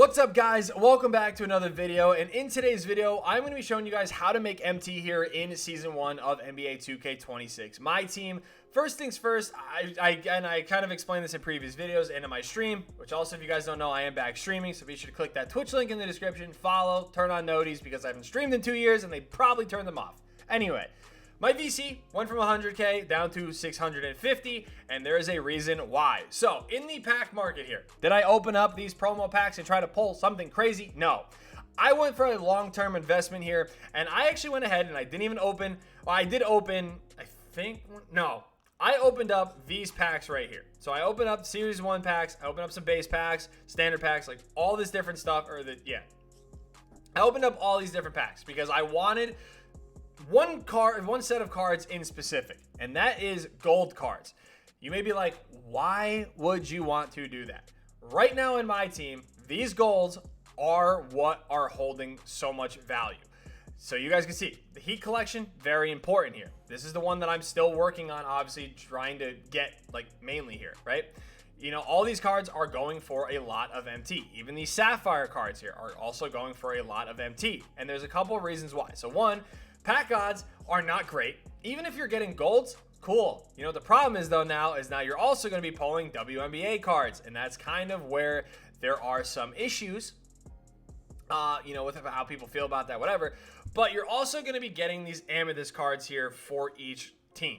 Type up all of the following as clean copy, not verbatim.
What's up, guys? Welcome back to another video, and in today's video I'm going to be showing you guys how to make MT here in season 1 of NBA 2K26 My Team. First things first, I kind of explained this in previous videos and in my stream, which also, if you guys don't know, I am back streaming, so be sure to click that Twitch link in the description, follow, turn on noties, because I haven't streamed in 2 years and they probably turned them off. Anyway, my VC went from 100k down to 650, and there is a reason why. So in the pack market here, did I open up these promo packs and try to pull something crazy? No. I went for a long-term investment here, and I actually went ahead and I didn't even open. Well, I did open, I think, no. I opened up these packs right here. So I opened up Series 1 packs, I opened up some base packs, standard packs, like all this different stuff, I opened up all these different packs because I wanted one set of cards in specific, and that is gold cards. You may be like, why would you want to do that? Right now in my team, these golds are what are holding so much value. So you guys can see the Heat collection, very important here. This is the one that I'm still working on, obviously trying to get like mainly here, right? You know, all these cards are going for a lot of MT. Even these Sapphire cards here are also going for a lot of MT. And there's a couple of reasons why. So one, pack odds are not great. Even if you're getting golds, cool. You know, the problem is though now you're also going to be pulling WNBA cards, and that's kind of where there are some issues, you know, with how people feel about that, whatever. But you're also going to be getting these amethyst cards here for each team.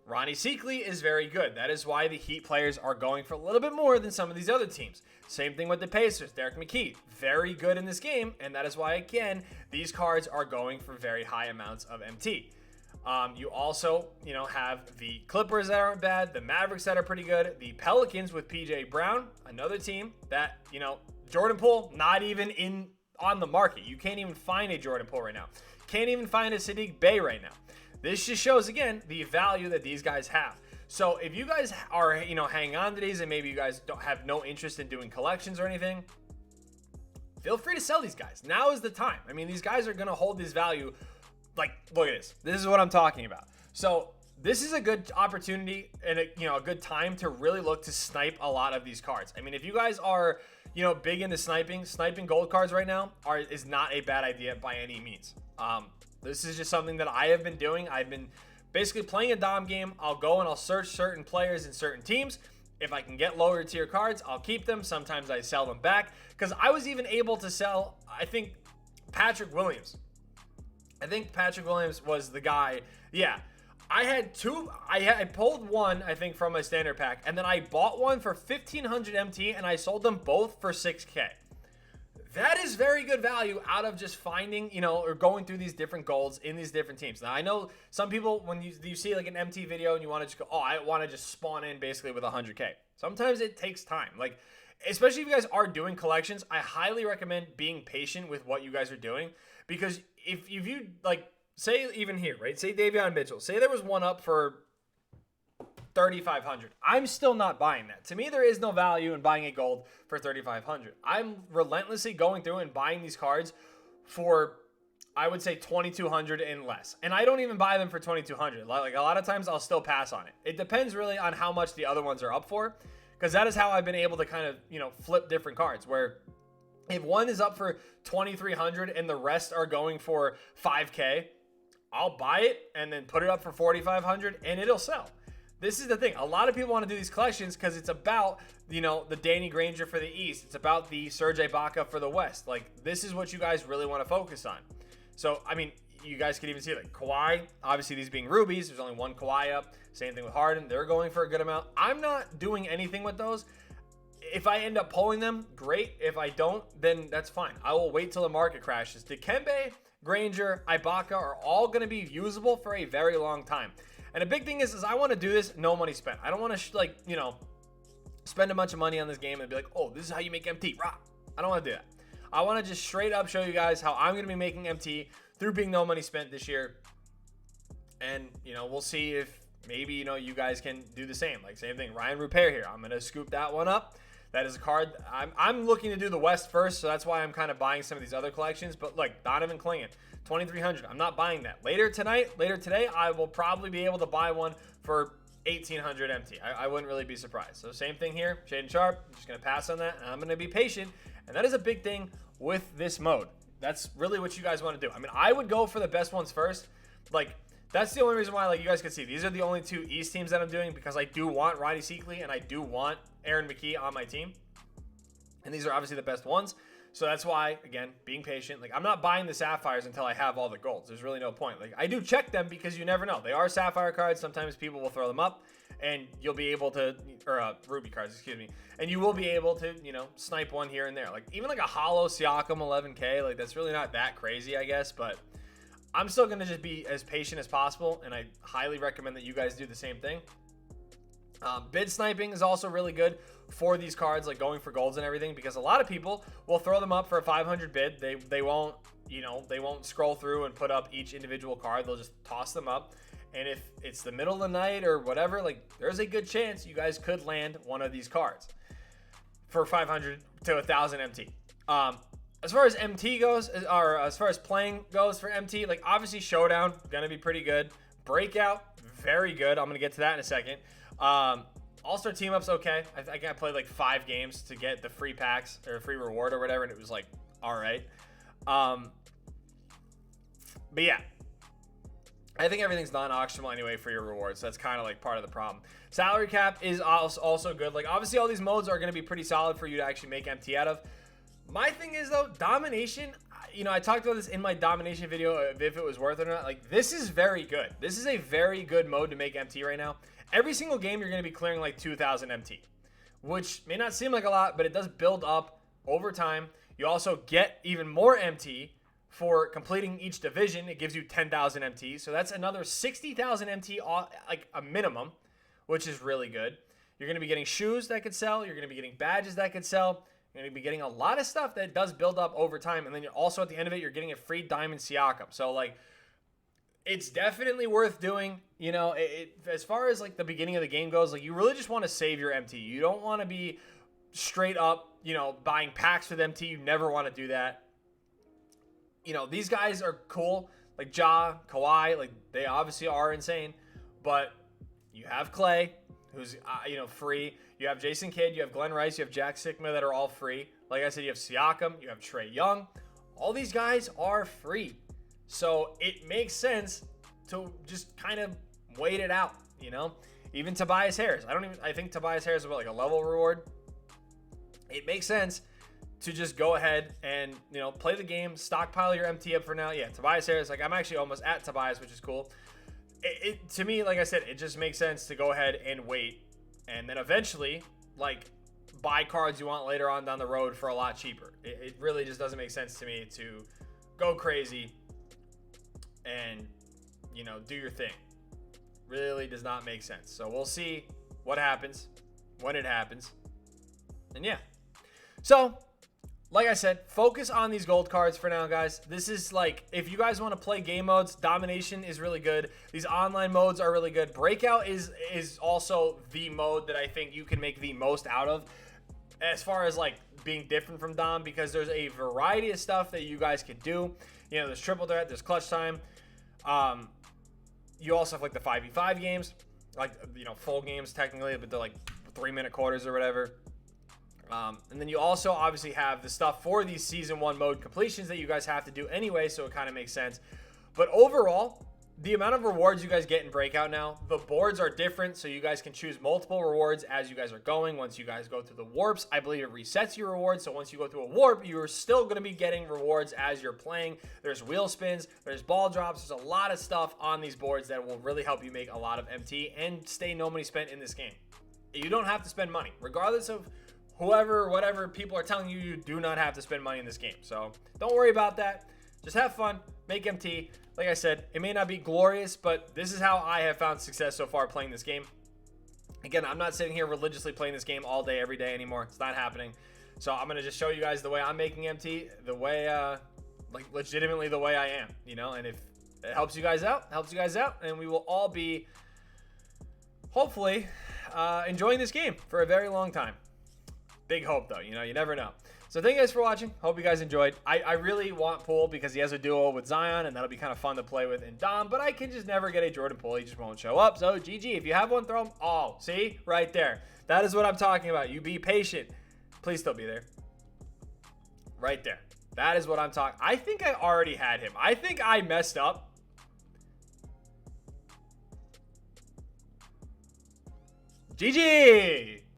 Ronnie Seekley is very good. That is why the Heat players are going for a little bit more than some of these other teams. Same thing with the Pacers. Derek McKee, very good in this game, and that is why, again, these cards are going for very high amounts of MT. You also, you know, have the Clippers that aren't bad, the Mavericks that are pretty good, the Pelicans with PJ Brown, another team that, you know, Jordan Poole, not even on the market. You can't even find a Jordan Poole right now. Can't even find a Sadiq Bey right now. This just shows, again, the value that these guys have. So if you guys are, you know, hanging on to these and maybe you guys don't have no interest in doing collections or anything, feel free to sell these guys. Now is the time. I mean, these guys are going to hold this value. Like, look at this. This is what I'm talking about. So this is a good opportunity and a good time to really look to snipe a lot of these cards. I mean, if you guys are, you know, big into sniping gold cards right now is not a bad idea by any means. This is just something that I have been doing. I've been basically playing a Dom game. I'll go and I'll search certain players in certain teams. If I can get lower tier cards, I'll keep them. Sometimes I sell them back, because I was even able to sell, I think, Patrick Williams. I think Patrick Williams was the guy. Yeah, I had two. I pulled one, I think, from my standard pack, and then I bought one for 1,500 MT, and I sold them both for 6K. That is very good value out of just finding, you know, or going through these different golds in these different teams. Now, I know some people, when you see like an MT video and you want to just go, oh, I want to just spawn in basically with 100K. Sometimes it takes time. Like, especially if you guys are doing collections, I highly recommend being patient with what you guys are doing, because if you, like, say even here, right? Say Davion Mitchell. Say there was one up for 3,500. I'm still not buying that. To me, there is no value in buying a gold for 3,500. I'm relentlessly going through and buying these cards for, I would say, 2,200 and less. And I don't even buy them for 2,200. Like, a lot of times I'll still pass on it. It depends really on how much the other ones are up for, because that is how I've been able to kind of, you know, flip different cards, where if one is up for 2,300 and the rest are going for 5K, I'll buy it and then put it up for 4,500 and it'll sell. This is the thing. A lot of people want to do these collections because it's about, you know, the Danny Granger for the East. It's about the Serge Ibaka for the West. Like, this is what you guys really want to focus on. So, I mean, you guys can even see, like, Kawhi. Obviously, these being rubies, there's only one Kawhi up. Same thing with Harden. They're going for a good amount. I'm not doing anything with those. If I end up pulling them, great. If I don't, then that's fine. I will wait till the market crashes. Dikembe, Granger, Ibaka are all going to be usable for a very long time. And a big thing is I want to do this no money spent. I don't want to, like, you know, spend a bunch of money on this game and be like, oh, this is how you make MT. Rah. I don't want to do that. I want to just straight up show you guys how I'm going to be making MT through being no money spent this year. And, you know, we'll see if maybe, you know, you guys can do the same. Like, same thing. Ryan Rupert here. I'm going to scoop that one up. That is a card. I'm looking to do the West first, so that's why I'm kind of buying some of these other collections. But look, Donovan Clingan, 2,300. I'm not buying that. Later today, I will probably be able to buy one for 1,800 MT. I wouldn't really be surprised. So same thing here, Shaden Sharp. I'm just going to pass on that, and I'm going to be patient. And that is a big thing with this mode. That's really what you guys want to do. I mean, I would go for the best ones first. Like, that's the only reason why, like, you guys can see, these are the only 2 East teams that I'm doing, because I do want Roddy Seekley and I do want Aaron McKee on my team. And these are obviously the best ones. So that's why, again, being patient. Like, I'm not buying the Sapphires until I have all the golds. There's really no point. Like, I do check them because you never know. They are Sapphire cards. Sometimes people will throw them up, and you'll be able to, or Ruby cards, excuse me. And you will be able to, you know, snipe one here and there. Like, even like a hollow Siakam 11K, like, that's really not that crazy, I guess. But I'm still going to just be as patient as possible, and I highly recommend that you guys do the same thing. Bid sniping is also really good for these cards, like going for golds and everything, because a lot of people will throw them up for a 500 bid. They won't, you know, they won't scroll through and put up each individual card. They'll just toss them up. And if it's the middle of the night or whatever, like, there's a good chance you guys could land one of these cards for 500 to 1,000 MT. As far as MT goes, or as far as playing goes for MT, like, obviously Showdown, gonna be pretty good. Breakout, very good. I'm gonna get to that in a second. All-Star Team-Up's okay. I think I played like 5 games to get the free packs or free reward or whatever, and it was like, all right. But yeah, I think everything's non-auctionable anyway for your rewards. So that's kind of like part of the problem. Salary cap is also good. Like, obviously all these modes are going to be pretty solid for you to actually make MT out of. My thing is, though, domination, you know, I talked about this in my domination video, if it was worth it or not. Like, this is very good. This is a very good mode to make MT right now. Every single game, you're going to be clearing like 2,000 MT, which may not seem like a lot, but it does build up over time. You also get even more MT for completing each division. It gives you 10,000 MT, so that's another 60,000 MT, like a minimum, which is really good. You're going to be getting shoes that could sell. You're going to be getting badges that could sell. You're going to be getting a lot of stuff that does build up over time, and then you're also, at the end of it, you're getting a free Diamond Siakam. So, like, it's definitely worth doing. You know, as far as like the beginning of the game goes, like, you really just want to save your MT. You don't want to be straight up, you know, buying packs with MT. You never want to do that. You know, these guys are cool, like Ja, Kawhi, like, they obviously are insane, but you have Clay, who's, you know, free. You have Jason Kidd, you have Glenn Rice, you have Jack Sikma that are all free. Like I said, you have Siakam, you have Trae Young. All these guys are free. So it makes sense to just kind of wait it out, you know? Even Tobias Harris. I think Tobias Harris is like a level reward. It makes sense to just go ahead and, you know, play the game, stockpile your MT up for now. Yeah, Tobias Harris, like, I'm actually almost at Tobias, which is cool. To me, like I said, it just makes sense to go ahead and wait, and then eventually, like, buy cards you want later on down the road for a lot cheaper. It really just doesn't make sense to me to go crazy and, you know, do your thing. Really does not make sense. So we'll see what happens when it happens. And yeah. So, like I said, focus on these gold cards for now, guys. This is like, if you guys want to play game modes, domination is really good. These online modes are really good. Breakout is also the mode that I think you can make the most out of as far as like being different from Dom, because there's a variety of stuff that you guys could do. You know, there's triple threat, there's clutch time. You also have like the 5v5 games, like, you know, full games technically, but they're like 3-minute quarters or whatever. And then you also obviously have the stuff for these season 1 mode completions that you guys have to do anyway, so it kind of makes sense. But overall, the amount of rewards you guys get in Breakout now, the boards are different, so you guys can choose multiple rewards as you guys are going. Once you guys go through the warps, I believe it resets your rewards, so once you go through a warp, you're still going to be getting rewards as you're playing. There's wheel spins, there's ball drops, there's a lot of stuff on these boards that will really help you make a lot of MT and stay no money spent in this game. You don't have to spend money, regardless of whoever, whatever people are telling you, you do not have to spend money in this game. So don't worry about that. Just have fun, make MT. Like I said, it may not be glorious, but this is how I have found success so far playing this game. Again, I'm not sitting here religiously playing this game all day, every day anymore. It's not happening. So I'm going to just show you guys the way I'm making MT, the way, like, legitimately the way I am, you know? And if it helps you guys out, and we will all be, hopefully, enjoying this game for a very long time. Big hope, though. You know, you never know. So thank you guys for watching. Hope you guys enjoyed. I really want Poole because he has a duo with Zion, and that'll be kind of fun to play with in Dom, but I can just never get a Jordan Poole. He just won't show up. So GG. If you have one, throw him. Oh, see? Right there. That is what I'm talking about. You be patient. Please still be there. Right there. That is what I'm talking. I think I already had him. I think I messed up. GG.